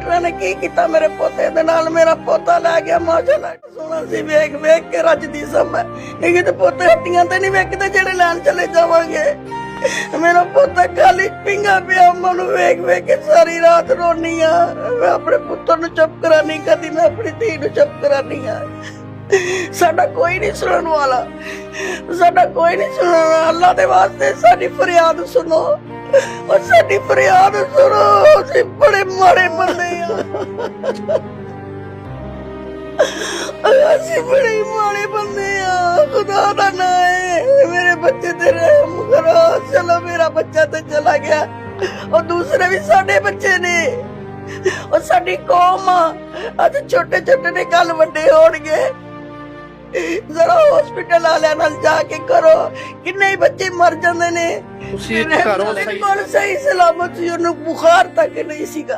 ਡਾਕਟਰਾਂ ਨੇ ਕੀ ਕੀਤਾ ਮੇਰੇ ਪੋਤੇ ਦੇ ਨਾਲ? ਮੇਰਾ ਪੋਤਾ ਲੈ ਗਿਆ ਮਾਸ਼ਾਅੱਲਾ। ਸੋਹਣਾ ਸੀ, ਵੇਖ ਵੇਖ ਕੇ ਰੱਜਦੀ ਸਾਂ ਮੈਂ। ਇਹ ਕਿਤੇ ਪੋਤੇ ਹੱਟੀਆਂ ਤੇ ਨਹੀਂ ਵੇਖਦੇ ਜਿਹੜੇ ਲੈਣ ਚਲੇ ਜਾਵਾਂਗੇ। ਮੇਰਾ ਪੋਤਾ ਖਾਲੀ ਪਿੰਗਾ ਪਿਆ, ਮੈਨੂੰ ਵੇਖ ਵੇਖ ਕੇ ਸਾਰੀ ਰਾਤ ਰੋਨੀ ਆ। ਮੈਂ ਆਪਣੇ ਪੁੱਤਰ ਨੂੰ ਚੁੱਪ ਕਰਾਨੀ, ਕਦੀ ਮੈਂ ਆਪਣੀ ਧੀ ਨੂੰ ਚੁੱਪ ਕਰਾਨੀ ਆ। ਸਾਡਾ ਕੋਈ ਨਹੀਂ ਸੁਣਨ ਵਾਲਾ, ਸਾਡਾ ਕੋਈ ਨਹੀਂ ਸੁਣਨ ਵਾਲਾ। ਅੱਲਾ ਦੇ ਵਾਸਤੇ ਸਾਡੀ ਫਰਿਆਦ ਸੁਣੋ, और साडी फरियाद सुनो। असीं बड़े माड़े बंदे असीं बड़े माड़े बंदे खुदा दा नाम है। मेरे बच्चे ते रहम करो। चलो मेरा बच्चा तो चला गया और दूसरे भी साडे बच्चे ने और साडी कौम अज छोटे छोटे ने कल वड्डे होणगे। जरा हॉस्पिटल वाले नाल जाके करो, किन्ने ही बच्चे मर जांदे ने। सही सलामत बुखार तक नहीं सीगा।